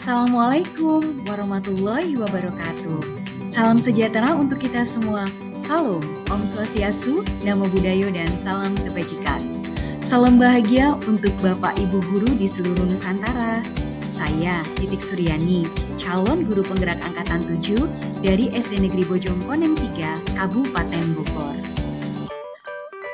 Assalamualaikum warahmatullahi wabarakatuh. Salam sejahtera untuk kita semua. Salam, Om Swastiastu, Namo Buddhaya, dan salam kebajikan. Salam bahagia untuk Bapak Ibu Guru di seluruh Nusantara. Saya Titik Suryani, calon guru penggerak Angkatan 7 dari SD Negeri Bojongkoneng 3, Kabupaten Bogor.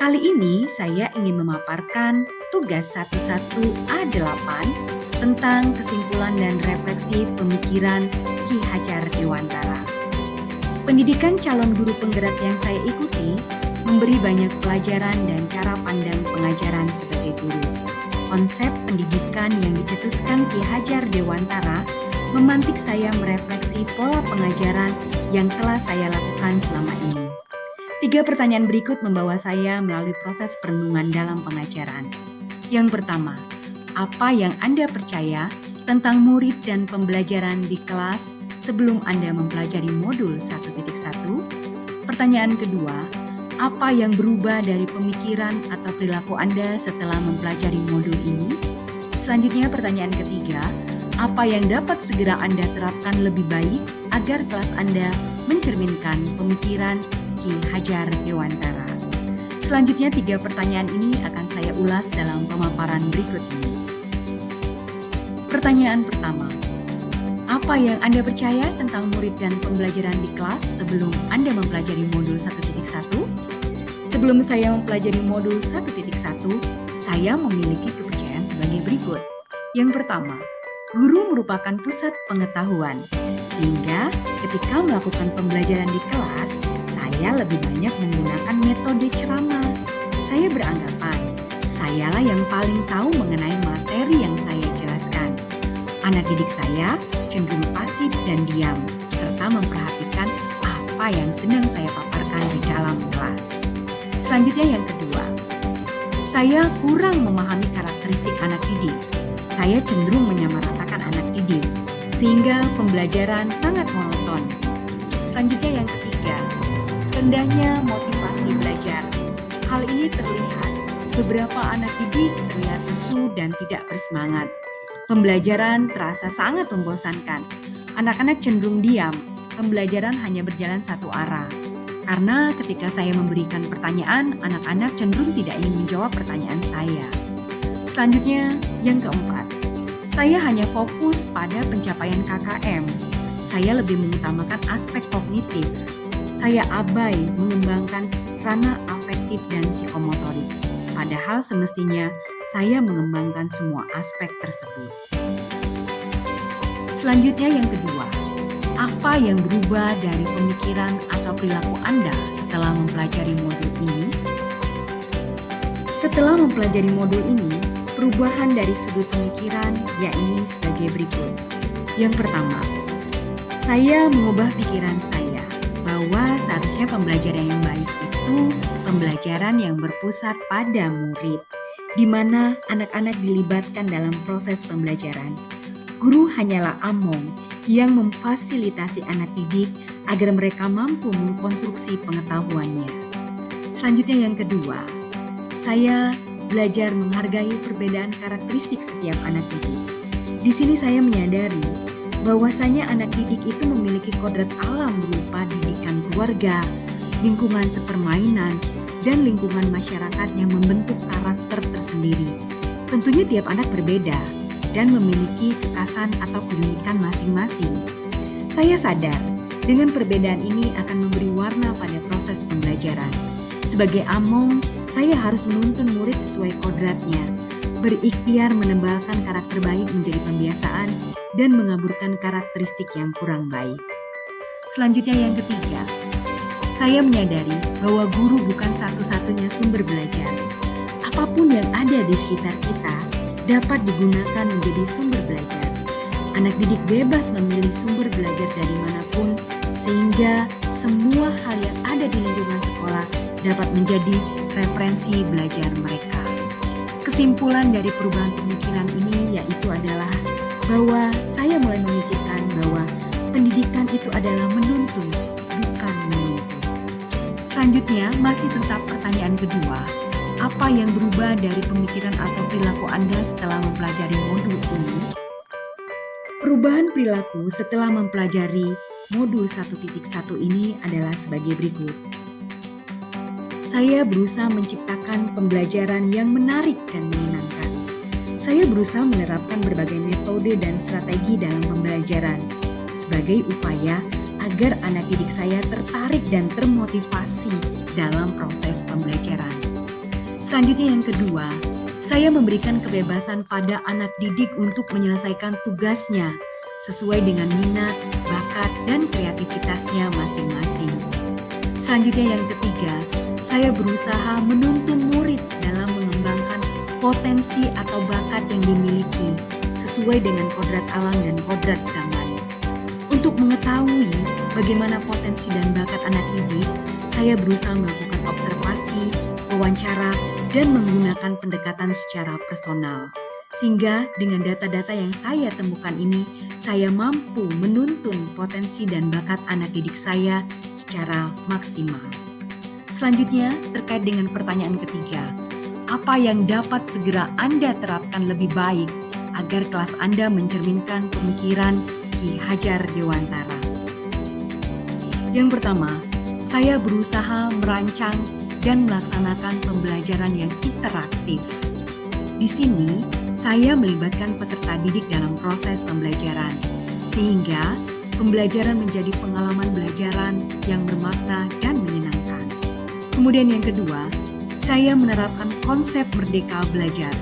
Kali ini saya ingin memaparkan tugas 11A8 tentang kesimpulan dan refleksi pemikiran Ki Hajar Dewantara. Pendidikan calon guru penggerak yang saya ikuti memberi banyak pelajaran dan cara pandang pengajaran sebagai guru. Konsep pendidikan yang dicetuskan Ki Hajar Dewantara memantik saya merefleksi pola pengajaran yang telah saya lakukan selama ini. 3 pertanyaan berikut membawa saya melalui proses perenungan dalam pengajaran. Yang pertama, apa yang Anda percaya tentang murid dan pembelajaran di kelas sebelum Anda mempelajari modul 1.1? Pertanyaan kedua, apa yang berubah dari pemikiran atau perilaku Anda setelah mempelajari modul ini? Selanjutnya pertanyaan ketiga, apa yang dapat segera Anda terapkan lebih baik agar kelas Anda mencerminkan pemikiran Ki Hajar Dewantara? Selanjutnya 3 pertanyaan ini akan saya ulas dalam pemaparan berikut ini. Pertanyaan pertama, apa yang Anda percaya tentang murid dan pembelajaran di kelas sebelum Anda mempelajari modul 1.1? Sebelum saya mempelajari modul 1.1, saya memiliki kepercayaan sebagai berikut. Yang pertama, guru merupakan pusat pengetahuan, sehingga ketika melakukan pembelajaran di kelas, saya lebih banyak menggunakan metode ceramah. Saya beranggapan, sayalah yang paling tahu mengenai materi yang saya jelaskan. Anak didik saya cenderung pasif dan diam, serta memperhatikan apa yang sedang saya paparkan di dalam kelas. Selanjutnya yang kedua, saya kurang memahami karakteristik anak didik. Saya cenderung menyamaratakan anak didik, sehingga pembelajaran sangat monoton. Selanjutnya yang ketiga, rendahnya motivasi belajar. Hal ini terlihat beberapa anak didik terlihat lesu dan tidak bersemangat. Pembelajaran terasa sangat membosankan. Anak-anak cenderung diam. Pembelajaran hanya berjalan satu arah. Karena ketika saya memberikan pertanyaan, anak-anak cenderung tidak ingin menjawab pertanyaan saya. Selanjutnya, yang keempat, saya hanya fokus pada pencapaian KKM. Saya lebih mengutamakan aspek kognitif. Saya abai mengembangkan ranah afektif dan psikomotorik. Padahal semestinya saya mengembangkan semua aspek tersebut. Selanjutnya yang kedua, apa yang berubah dari pemikiran atau perilaku Anda setelah mempelajari modul ini? Setelah mempelajari modul ini, perubahan dari sudut pemikiran yakni sebagai berikut. Yang pertama, saya mengubah pikiran saya bahwa seharusnya pembelajaran yang baik itu pembelajaran yang berpusat pada murid, di mana anak-anak dilibatkan dalam proses pembelajaran. Guru hanyalah among yang memfasilitasi anak didik agar mereka mampu mengkonstruksi pengetahuannya. Selanjutnya yang kedua, saya belajar menghargai perbedaan karakteristik setiap anak didik. Di sini saya menyadari bahwasanya anak didik itu memiliki kodrat alam berupa didikan keluarga, lingkungan sepermainan, dan lingkungan masyarakat yang membentuk karakter tersendiri. Tentunya tiap anak berbeda dan memiliki kekhasan atau keunikan masing-masing. Saya sadar dengan perbedaan ini akan memberi warna pada proses pembelajaran. Sebagai among, saya harus menuntun murid sesuai kodratnya, berikhtiar menebalkan karakter baik menjadi pembiasaan dan mengaburkan karakteristik yang kurang baik. Selanjutnya yang ketiga, saya menyadari bahwa guru bukan satu-satunya sumber belajar. Apapun yang ada di sekitar kita dapat digunakan menjadi sumber belajar. Anak didik bebas memilih sumber belajar dari manapun, sehingga semua hal yang ada di lingkungan sekolah dapat menjadi referensi belajar mereka. Kesimpulan dari perubahan pemikiran ini yaitu adalah bahwa saya mulai memikirkan bahwa pendidikan itu adalah menuntun, bukan menuntut. Selanjutnya, masih tentang pertanyaan kedua, apa yang berubah dari pemikiran atau perilaku Anda setelah mempelajari modul ini? Perubahan perilaku setelah mempelajari modul 1.1 ini adalah sebagai berikut. Saya berusaha menciptakan pembelajaran yang menarik dan menyenangkan. Saya berusaha menerapkan berbagai metode dan strategi dalam pembelajaran sebagai upaya agar anak didik saya tertarik dan termotivasi dalam proses pembelajaran. Selanjutnya yang kedua, saya memberikan kebebasan pada anak didik untuk menyelesaikan tugasnya sesuai dengan minat, bakat, dan kreativitasnya masing-masing. Selanjutnya yang ketiga, saya berusaha menuntun murid dalam mengembangkan potensi atau bakat yang dimiliki sesuai dengan kodrat alam dan kodrat zaman. Untuk mengetahui bagaimana potensi dan bakat anak didik, saya berusaha melakukan observasi, wawancara, dan menggunakan pendekatan secara personal. Sehingga dengan data-data yang saya temukan ini, saya mampu menuntun potensi dan bakat anak didik saya secara maksimal. Selanjutnya, terkait dengan pertanyaan ketiga, apa yang dapat segera Anda terapkan lebih baik agar kelas Anda mencerminkan pemikiran Ki Hajar Dewantara? Yang pertama, saya berusaha merancang dan melaksanakan pembelajaran yang interaktif. Di sini, saya melibatkan peserta didik dalam proses pembelajaran, sehingga pembelajaran menjadi pengalaman belajaran yang bermakna dan menyenangkan. Kemudian yang kedua, saya menerapkan konsep merdeka belajar.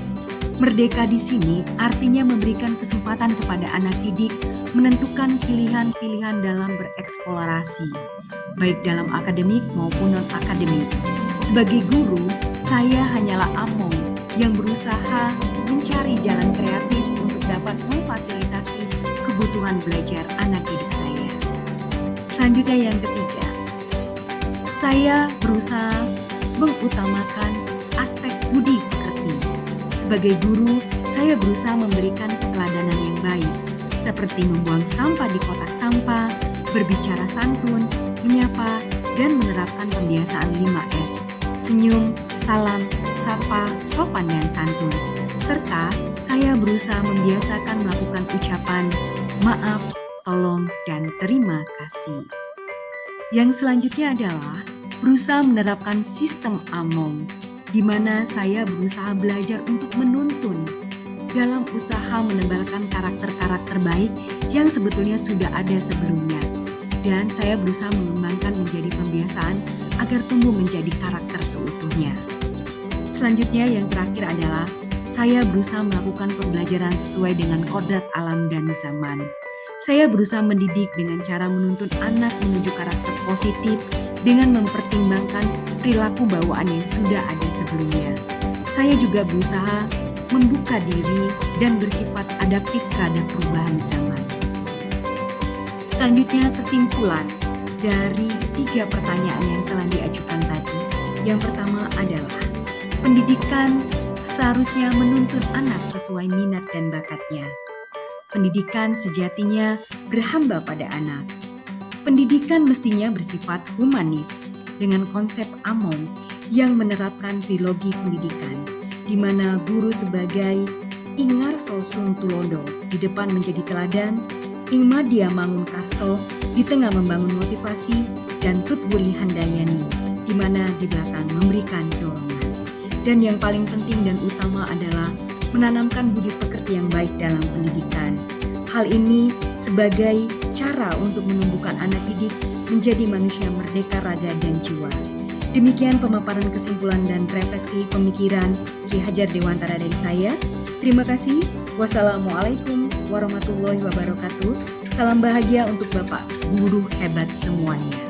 Merdeka di sini artinya memberikan kesempatan kepada anak didik menentukan pilihan-pilihan dalam bereksplorasi, baik dalam akademik maupun non-akademik. Sebagai guru, saya hanyalah among yang berusaha mencari jalan kreatif untuk dapat memfasilitasi kebutuhan belajar anak didik saya. Selanjutnya yang ketiga, saya berusaha mengutamakan aspek budi pekerti. Sebagai guru, saya berusaha memberikan keteladanan yang baik, seperti membuang sampah di kotak sampah, berbicara santun, menyapa, dan menerapkan pembiasaan 5S, senyum, salam, sapa, sopan, dan santun. Serta saya berusaha membiasakan melakukan ucapan maaf, tolong, dan terima kasih. Yang selanjutnya adalah berusaha menerapkan sistem AMOM, di mana saya berusaha belajar untuk menuntun dalam usaha menebalkan karakter-karakter baik yang sebetulnya sudah ada sebelumnya. Dan saya berusaha mengembangkan menjadi pembiasaan agar tumbuh menjadi karakter seutuhnya. Selanjutnya yang terakhir adalah saya berusaha melakukan pembelajaran sesuai dengan kodrat alam dan zaman. Saya berusaha mendidik dengan cara menuntun anak menuju karakter positif dengan mempertimbangkan perilaku bawaan yang sudah ada sebelumnya. Saya juga berusaha membuka diri dan bersifat adaptif terhadap perubahan zaman. Selanjutnya kesimpulan dari 3 pertanyaan yang telah diajukan tadi. Yang pertama adalah pendidikan seharusnya menuntun anak sesuai minat dan bakatnya. Pendidikan sejatinya berhamba pada anak. Pendidikan mestinya bersifat humanis dengan konsep AMOM yang menerapkan trilogi pendidikan, di mana guru sebagai Ingarso Sung Tulodo di depan menjadi teladan, Ingmadia Mangun Karso di tengah membangun motivasi, dan Tutwuri Handayani di mana di belakang memberikan dorongan. Dan yang paling penting dan utama adalah menanamkan budi pekerti yang baik dalam pendidikan. Hal ini sebagai cara untuk menumbuhkan anak didik menjadi manusia merdeka raga dan jiwa. Demikian pemaparan kesimpulan dan refleksi pemikiran Ki Hajar Dewantara dari saya. Terima kasih. Wassalamualaikum warahmatullahi wabarakatuh. Salam bahagia untuk Bapak guru hebat semuanya.